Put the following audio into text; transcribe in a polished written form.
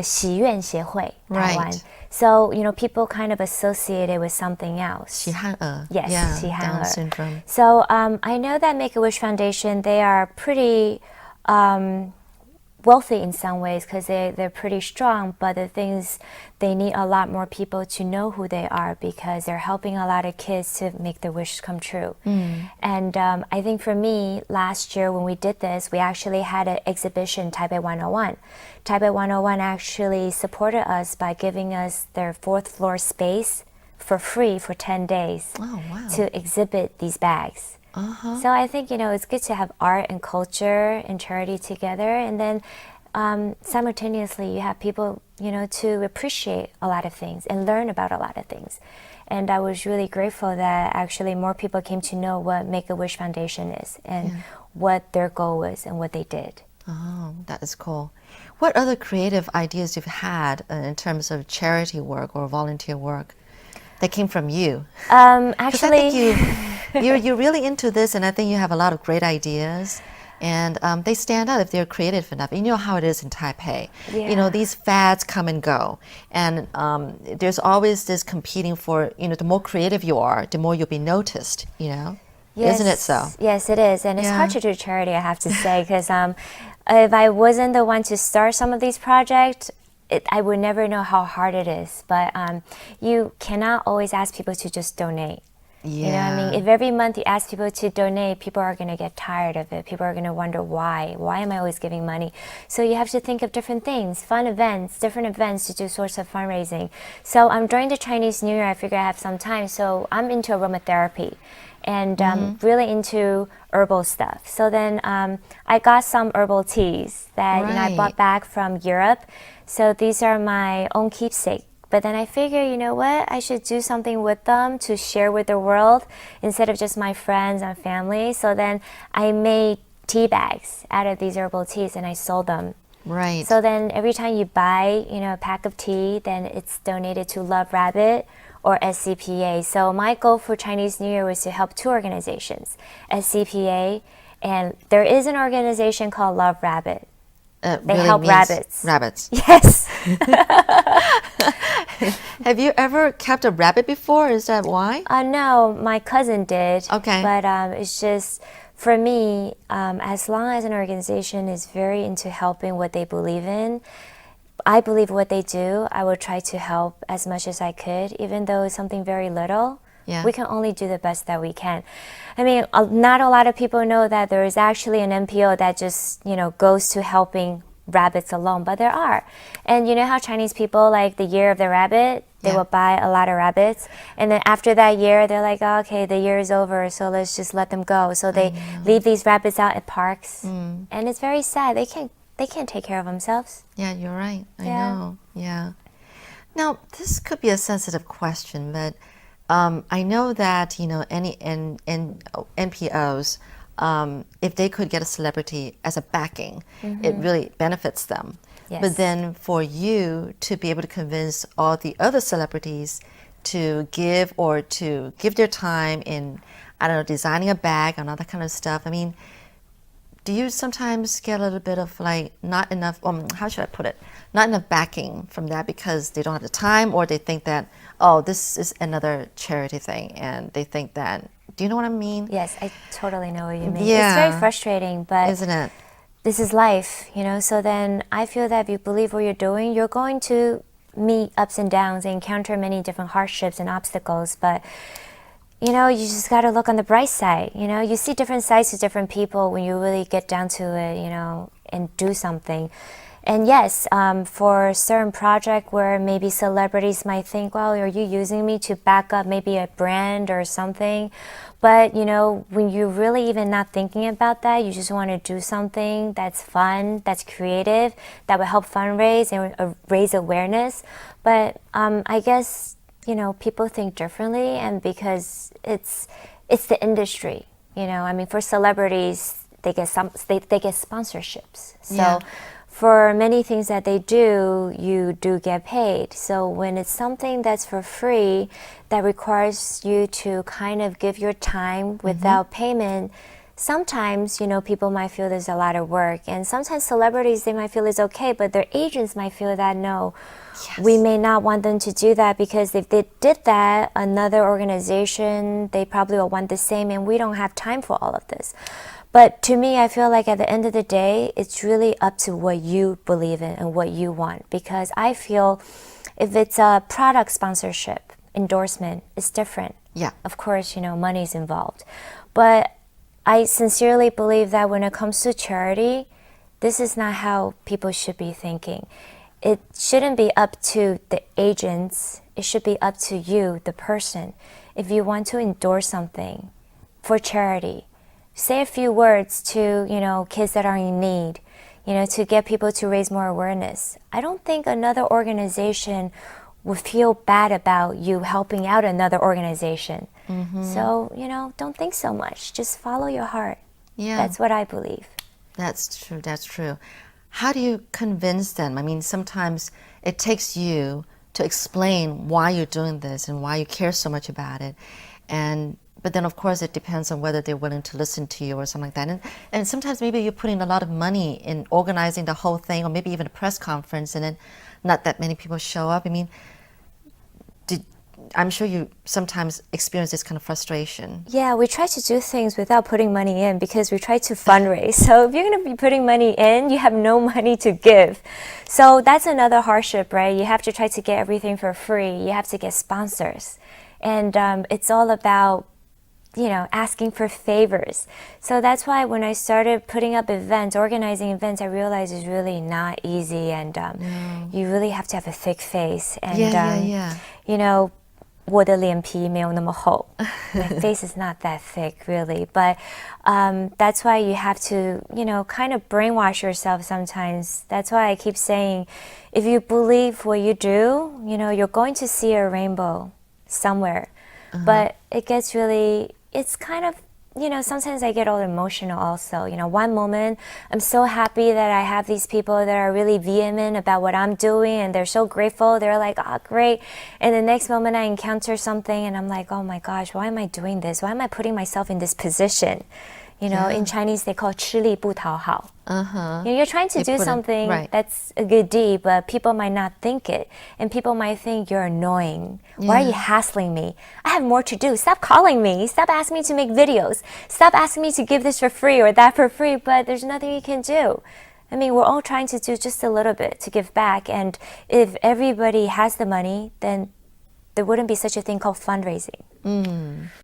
喜愿协会 Right. Taiwan. So, people kind of associate it with something else. 喜憨儿. Yes, Yeah, 喜憨儿. Down syndrome. So, I know that Make-A-Wish Foundation, they are pretty wealthy in some ways because they're pretty strong, but the things they need a lot more people to know who they are because they're helping a lot of kids to make their wishes come true. And I think for me, last year when we did this, we actually had an exhibition, Taipei 101. Taipei 101 actually supported us by giving us their fourth floor space for free for 10 days to exhibit these bags. So I think, it's good to have art and culture and charity together. And then simultaneously, you have people, to appreciate a lot of things and learn about a lot of things. And I was really grateful that actually more people came to know what Make-A-Wish Foundation is and what their goal was and what they did. Oh, that is cool. What other creative ideas you've had in terms of charity work or volunteer work that came from you? Actually, I think you're really into this, and I think you have a lot of great ideas. And they stand out if they're creative enough. You know how it is in Taipei. These fads come and go. And there's always this competing for, the more creative you are, the more you'll be noticed, Yes, Isn't it so? Yes, it is. And it's hard to do charity, I have to say, because if I wasn't the one to start some of these projects, I would never know how hard it is. But you cannot always ask people to just donate. You know what I mean? If every month you ask people to donate, people are going to get tired of it. People are going to wonder why. Why am I always giving money? So you have to think of different things, fun events, different events to do sorts of fundraising. So during the Chinese New Year, I figured I have some time. So I'm into aromatherapy and really into herbal stuff. So then I got some herbal teas that I bought back from Europe. So these are my own keepsake. But then I figured, you know what, I should do something with them to share with the world instead of just my friends and family. So then I made tea bags out of these herbal teas and I sold them. Right. So then every time you buy, a pack of tea, then it's donated to Love Rabbit or SCPA. So my goal for Chinese New Year was to help two organizations, SCPA, and there is an organization called Love Rabbit. They really help rabbits. Rabbits. Yes. Have you ever kept a rabbit before? Is that why? No, my cousin did. Okay. But it's just, for me, as long as an organization is very into helping what they believe in, I believe what they do, I will try to help as much as I could, even though it's something very little. Yeah. We can only do the best that we can. I mean, not a lot of people know that there is actually an NPO that just, goes to helping rabbits alone, but there are. And you know how Chinese people, like the year of the rabbit, they will buy a lot of rabbits, and then after that year, they're like, oh, okay, the year is over, so let's just let them go. So they leave these rabbits out at parks, and it's very sad. They can't take care of themselves. Yeah, you're right. I know. Yeah. Now, this could be a sensitive question, but I know that any NPOs, if they could get a celebrity as a backing, it really benefits them. Yes. But then for you to be able to convince all the other celebrities to give their time in, I don't know, designing a bag and all that kind of stuff. I mean, do you sometimes get a little bit of not enough, how should I put it? Not enough backing from that because they don't have the time, or they think that, oh, this is another charity thing, and they think that, do you know what I mean? Yes, I totally know what you mean. Yeah. It's very frustrating, but isn't it? This is life, So then I feel that if you believe what you're doing, you're going to meet ups and downs and encounter many different hardships and obstacles, but you just got to look on the bright side. You see different sides to different people when you really get down to it, and do something. And yes, for a certain project where maybe celebrities might think, well, are you using me to back up maybe a brand or something? But, when you're really even not thinking about that, you just want to do something that's fun, that's creative, that will help fundraise and raise awareness. But I guess, people think differently, and because it's the industry, I mean, for celebrities, they get sponsorships. So for many things that they do, you do get paid. So when it's something that's for free, that requires you to kind of give your time without payment, sometimes, people might feel there's a lot of work, and sometimes celebrities, they might feel it's okay, but their agents might feel that no, we may not want them to do that, because if they did that, another organization, they probably will want the same, and we don't have time for all of this. But to me, I feel like at the end of the day, it's really up to what you believe in and what you want, because I feel if it's a product sponsorship, endorsement, it's different. Yeah. Of course, money's involved. But I sincerely believe that when it comes to charity, this is not how people should be thinking. It shouldn't be up to the agents. It should be up to you, the person. If you want to endorse something for charity, say a few words to, kids that are in need, to get people to raise more awareness. I don't think another organization would feel bad about you helping out another organization. So, don't think so much. Just follow your heart. Yeah. That's what I believe. That's true. That's true. How do you convince them? I mean, sometimes it takes you to explain why you're doing this and why you care so much about it. But then, of course, it depends on whether they're willing to listen to you or something like that. And sometimes maybe you're putting a lot of money in organizing the whole thing, or maybe even a press conference, and then not that many people show up. I mean, I'm sure you sometimes experience this kind of frustration. Yeah, we try to do things without putting money in, because we try to fundraise. So if you're going to be putting money in, you have no money to give. So that's another hardship, right? You have to try to get everything for free. You have to get sponsors. And it's all about, asking for favors. So that's why when I started putting up events, organizing events, I realized it's really not easy. And you really have to have a thick face. And, yeah. 我的脸皮没有那么厚. My face is not that thick, really. But that's why you have to, kind of brainwash yourself sometimes. That's why I keep saying, if you believe what you do, you're going to see a rainbow somewhere. But it gets really, it's kind of, sometimes I get all emotional also. One moment I'm so happy that I have these people that are really vehement about what I'm doing, and they're so grateful. They're like, oh, great. And the next moment I encounter something and I'm like, oh my gosh, why am I doing this? Why am I putting myself in this position? In Chinese they call 吃力不讨好. You're trying to do something that's a good deed, but people might not think it. And people might think you're annoying. Why are you hassling me? I have more to do. Stop calling me. Stop asking me to make videos. Stop asking me to give this for free or that for free, but there's nothing you can do. I mean, we're all trying to do just a little bit to give back. And if everybody has the money, then there wouldn't be such a thing called fundraising.